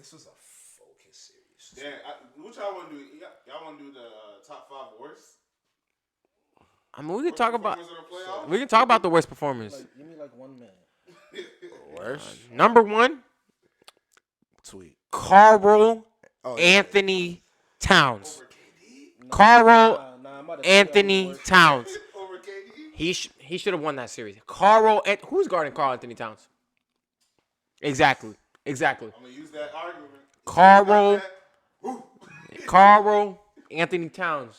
This was a focus series. Yeah, what y'all want to do? Y'all want to do the top 5 worst? I mean, we can talk about. Performers in the playoffs? We can talk about the worst performers. Like, give me like one man. Worse. Number 1, Sweet. Carl Oh, Anthony Towns. Over KD? Carl Nah, I'm about to Anthony Towns. Over KD? He should have won that series. Who's guarding Carl Anthony Towns? Exactly. I'm going to use that argument. Carl Anthony Towns.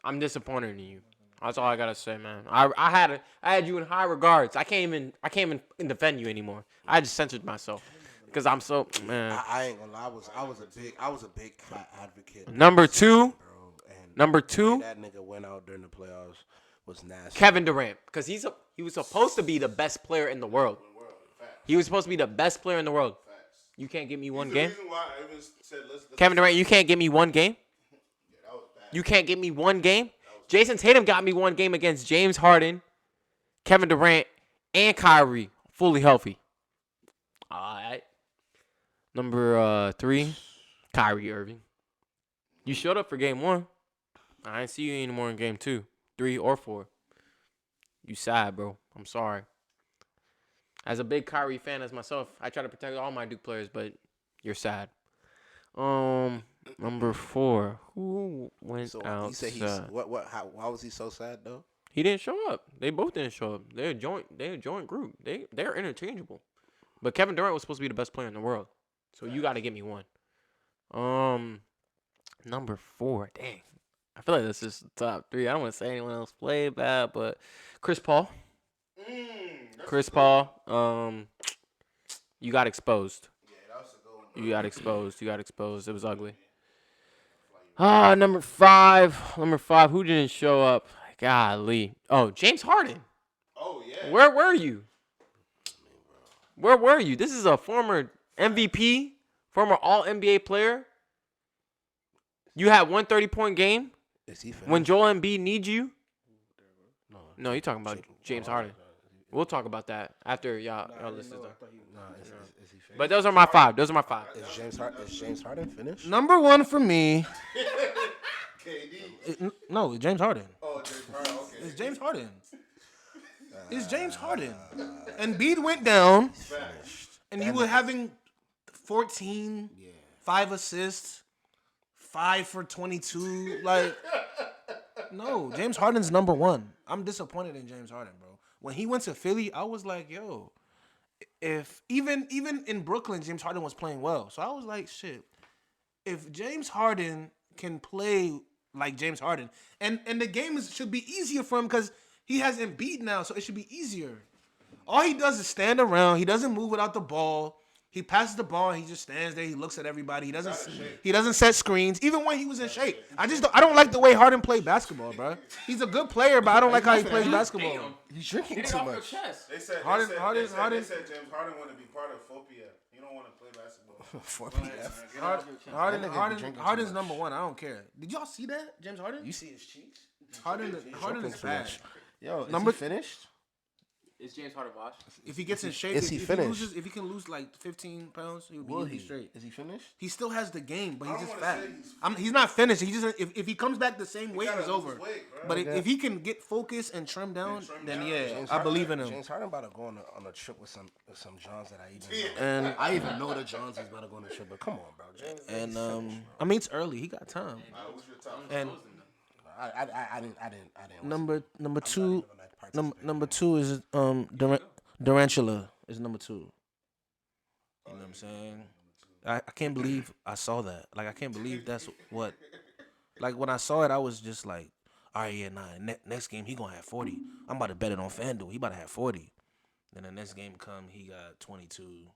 I'm disappointed in you. That's all I gotta say, man. I had you in high regards. I can't even defend you anymore. I just censored myself because I'm so man. I ain't gonna lie. I was a big Cat advocate. Number 2. Bro, and Number the way 2. that nigga went out during the playoffs was nasty. Kevin Durant, because he was supposed to be the best player in the world. He was supposed to be the best player in the world. You can't give me one game. Kevin Durant, you can't give me one game. You can't give me one game. Jason Tatum got me one game against James Harden, Kevin Durant, and Kyrie, fully healthy. All right. Number 3, Kyrie Irving. You showed up for game 1. I didn't see you anymore in game 2, 3, or 4. You sad, bro. I'm sorry. As a big Kyrie fan as myself, I try to protect all my Duke players, but you're sad. Number 4. Who went out? You say why was he so sad though? He didn't show up. They both didn't show up. They're a joint group. They're interchangeable. But Kevin Durant was supposed to be the best player in the world. So you gotta give me one. Number 4. Dang. I feel like this is the top 3. I don't want to say anyone else played bad, but Chris Paul. Chris Paul. You got exposed. You got exposed. It was ugly. Number 5. Who didn't show up? Golly. Oh, James Harden. Oh, yeah. Where were you? Where were you? This is a former MVP, former All-NBA player. You had one 30-point game Is he finished? when Joel Embiid needs you. No, you're talking about James Harden. We'll talk about that after y'all list is done. Is he finished? But those are my 5. Is James Harden finished? Number 1 for me. KD. No, James Harden. Oh, James Harden. Okay. It's James Harden. It's James Harden. Embiid went down, and he was having 14, 5 assists, 5 for 22. Like, no, James Harden's number 1. I'm disappointed in James Harden, bro. When he went to Philly, I was like, yo, if even in Brooklyn, James Harden was playing well. So I was like, shit, if James Harden can play like James Harden, and the game should be easier for him because he has Embiid now, so it should be easier. All he does is stand around. He doesn't move without the ball. He passes the ball and he just stands there. He looks at everybody. He doesn't set screens. Even when he was in shape, I don't like the way Harden played basketball, bro. He's a good player, but I don't like how he plays basketball. He's drinking too much. They said Harden- James Harden want to be part of Phobia. He don't want to play basketball. Harden's number 1. I don't care. Did y'all see that, James Harden? You see his cheeks? Harden is bad. Yo, is Number- he finished? Is James Harden washed? If he gets in shape, Is he finished? If he can lose like 15 pounds, he'll Will be he? straight. Is he finished? He still has the game, but he's I don't just wanna fat. say He's not finished. He just if he comes back the same weight, gotta it's lose over. weight, bro. But if he can get focused and trim down, then yeah, James I believe in him. James Harden about to go on a trip with some Johns that I even know. And I even know the Johns is about to go on a trip, but come on, bro. James, and I mean it's early. He got time. What's your top? And I didn't. number 2, number 2 is Durantula is number 2. You know what I'm saying? I can't believe I saw that. Like I can't believe that's what. Like when I saw it, I was just like, all right, yeah, nah. Next game he gonna have 40. I'm about to bet it on FanDuel. He about to have 40. Then the next game come, he got 22.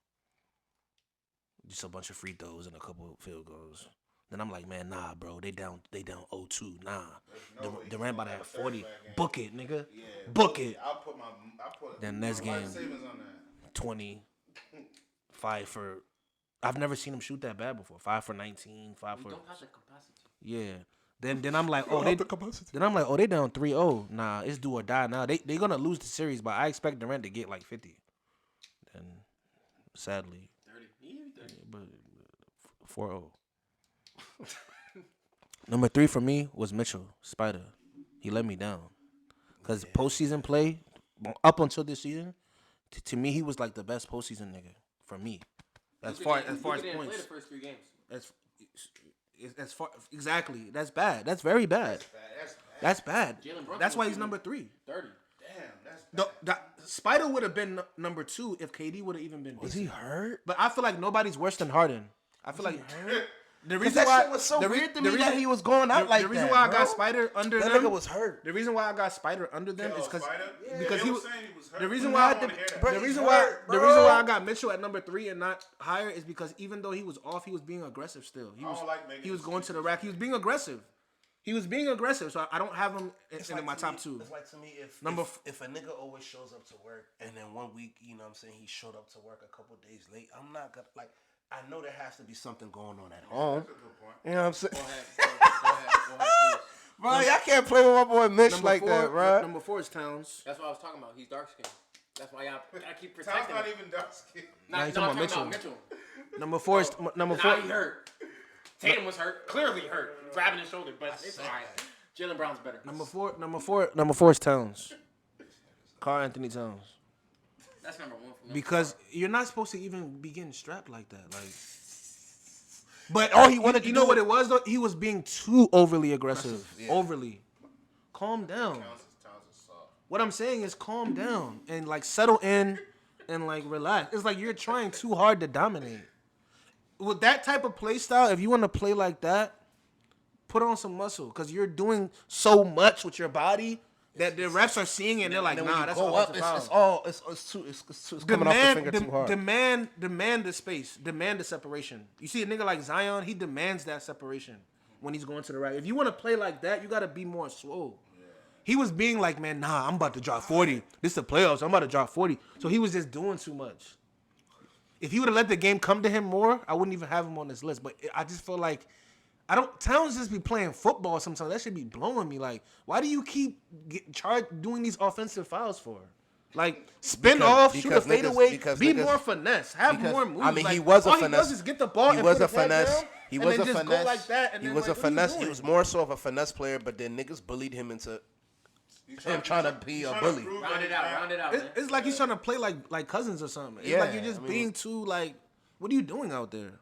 Just a bunch of free throws and a couple of field goals. Then I'm like, man, nah, bro. They down 0-2. Nah. Durant about to have 40. Book it, nigga. Book it. I'll put my Then next life game, savings on that. 20. 5 for. I've never seen him shoot that bad before. 5 for 19. 5 for. Don't have the capacity. Yeah. Then I'm like, oh, they down 3-0. Nah, it's do or die now. They gonna lose the series, but I expect Durant to get like 50. Then, sadly, But 4-0. Number 3 for me was Mitchell Spider. He let me down. Because postseason play, up until this season, to me, he was like the best postseason nigga for me. As far as Luka points. didn't play the first 3 games. As far exactly, that's bad. That's very bad. That's bad. That's why he's number 3. 30. Damn, that's bad. Spider would have been number 2 if KD would have even been. Was he hurt? But I feel like nobody's worse than Harden. I feel like the reason That why shit was so weird to the me that he was going out like that. The reason why I got bro. Spider under That them. nigga was hurt. The reason why I got Spider under them is because Spider? he They was. saying he was hurt. The reason I why don't wanna hear that. Bro, the he's reason hurt, why I got Mitchell at number 3 and not higher is because even though he was off, he was being aggressive still. He was don't like making he was going to the excuses. rack. He was being aggressive. He was being aggressive, so I don't have him in my top 2. It's like to me if if a nigga always shows up to work and then one week, you know what I'm saying, he showed up to work a couple days late, I'm not gonna like I know there has to be something going on at home. That's a good point. You know what I'm saying? Go ahead, please. Bro, y'all can't play with my boy Mitch like that, bro. Number 4 is Towns. That's what I was talking about. He's dark skinned. That's why y'all gotta keep Tom's protecting not him. even dark skinned. Nah, Not, you no, talking I'm about talking about Mitchell. Number 4 is number 4. Now he hurt. Tatum was hurt. Clearly hurt. Grabbing his shoulder, but it's alright. Jalen Brown's better. Number 4 is Towns. Karl Anthony Towns. That's number 1 for me. Because you're not supposed to even be getting strapped like that. Like, But all he wanted to you do know what it was though? He was being too overly aggressive. Yeah. Overly. Calm down. Towns is soft. What I'm saying is calm down and like settle in and like relax. It's like you're trying too hard to dominate. With that type of play style, if you want to play like that, put on some muscle because you're doing so much with your body that the refs are seeing it and they're like, and then when nah, you that's go all. up, it's coming off the finger too hard. Demand the space, demand the separation. You see a nigga like Zion, he demands that separation when he's going to the rack. If you want to play like that, you got to be more swole. He was being like, man, nah, I'm about to drop 40. This is the playoffs. I'm about to drop 40. So he was just doing too much. If he would have let the game come to him more, I wouldn't even have him on this list. But I just feel like Towns just be playing football sometimes. That should be blowing me. Like, why do you keep doing these offensive fouls for? Like, spin off, shoot a fadeaway, be more finesse, have more moves. I mean, like, he was a all finesse. He does is get the ball. He and was put a his head finesse. down, He and was then a just finesse. Go like that, and He then, was a like, what are you finesse. He doing? was more so of a finesse player, but then niggas bullied him into him trying to be a bully. Round it out, man. It's like he's trying to play like cousins or something. It's Yeah, like you're just being too like, what are you doing out there?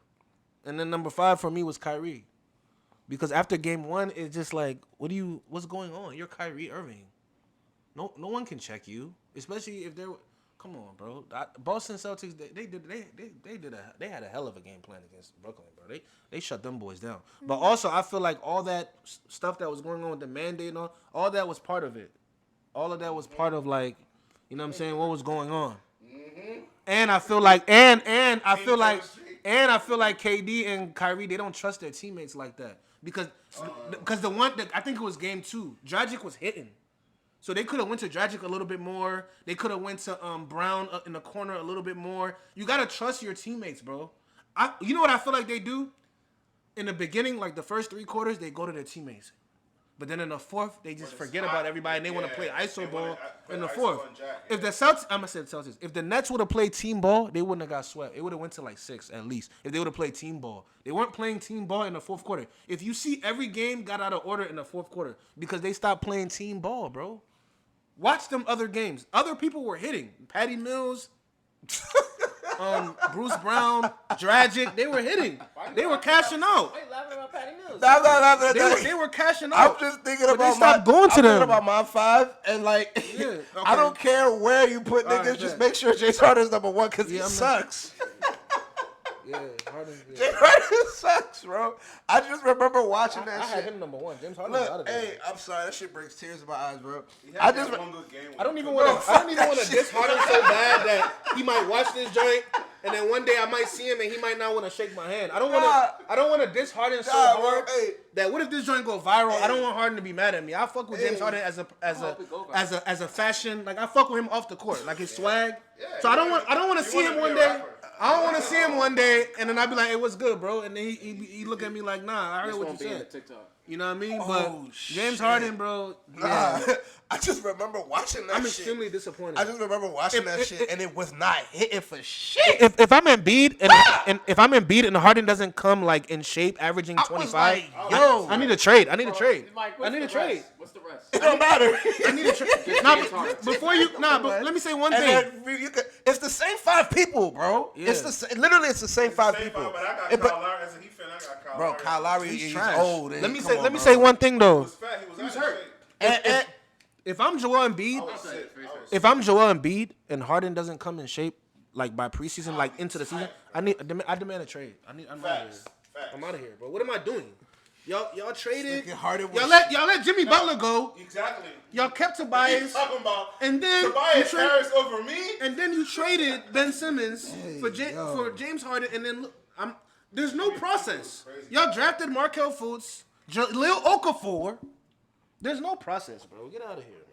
And then number 5 for me was Kyrie, because after game 1, it's just like, what's going on? You're Kyrie Irving. No one can check you, especially if they're. Come on, bro. Boston Celtics, they had a hell of a game plan against Brooklyn, bro. They shut them boys down. But also, I feel like all that stuff that was going on with the mandate and all that was part of it. All of that was part of, like, you know what I'm saying, what was going on. And I feel like and I feel like KD and Kyrie, they don't trust their teammates like that. Because the one that I think it was game 2, Dragic was hitting. So they could have went to Dragic a little bit more. They could have went to Brown in the corner a little bit more. You got to trust your teammates, bro. You know what I feel like they do? In the beginning, like the first 3 quarters, they go to their teammates. But then in the 4th, they just forget about everybody and they want to play ISO ball in the 4th. If the Celtics, I'm going to say the Celtics, if the Nets would have played team ball, they wouldn't have got swept. It would have went to like 6 at least if they would have played team ball. They weren't playing team ball in the 4th quarter. If you see every game got out of order in the 4th quarter because they stopped playing team ball, bro. Watch them other games. Other people were hitting. Patty Mills, Bruce Brown, Dragic. They were hitting. They were cashing out. Why you laughing about Patty Mills? They were cashing out. I'm just thinking But about they stopped going to I'm them. thinking about my 5 and like Yeah, okay. I don't care where you put niggas, right, just bet. make sure James Harden's number 1 because he Yeah, I'm sucks. Yeah, Harden. James Harden sucks, bro. I just remember watching that I had shit. him number 1. James Harden was out Look, of there. hey, I'm sorry, that shit brings tears in my eyes, bro. I I just just one good game. I don't even want to diss Harden so bad that he might watch this joint and then one day I might see him and he might not want to shake my hand. I don't want to diss Harden so hard hey. that what if this joint go viral? I don't want Harden to be mad at me. I fuck with James Harden as a fashion, like I fuck with him off the court, like his swag. So I don't want to see him one day. I don't want to see him one day, and then I'd be like, "Hey, what's good, bro?" And then he look at me like, "Nah, I heard what you said." You know what I mean? But James Harden, bro. Nah, I just remember watching that I'm shit. extremely disappointed. I just remember watching that shit, and it was not hitting for shit. If I'm Embiid and if I'm Embiid and Harden doesn't come like in shape, averaging 25, like, yo. I need a trade. I need a trade. I need a trade. What's the rest? It don't matter. I need a trade. But let me say one And thing. then it's the same 5 people, bro. Yeah. It's the same 5 people. But I got It- Kyle Lowry as a Heat fan. I got Kyle Bro, Lowry. Kyle Lowry He's is trash. old. Let me say one thing He though. was fat. He was hurt. If I'm Joel Embiid, if I'm Joel Embiid and Harden doesn't come in shape like by preseason, like into the season, I demand a trade. I'm out of here. I'm out of here, bro. What am I doing? Y'all traded. Harden Y'all let Jimmy Butler go. Exactly. Y'all kept What are you Tobias, talking about? and then Tobias Harris over me? and then you traded Ben Simmons for James Harden, and then there's no process. Y'all drafted Markelle Fultz, Lil Okafor. There's no process, bro. Get out of here,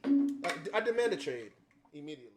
man. I demand a trade immediately.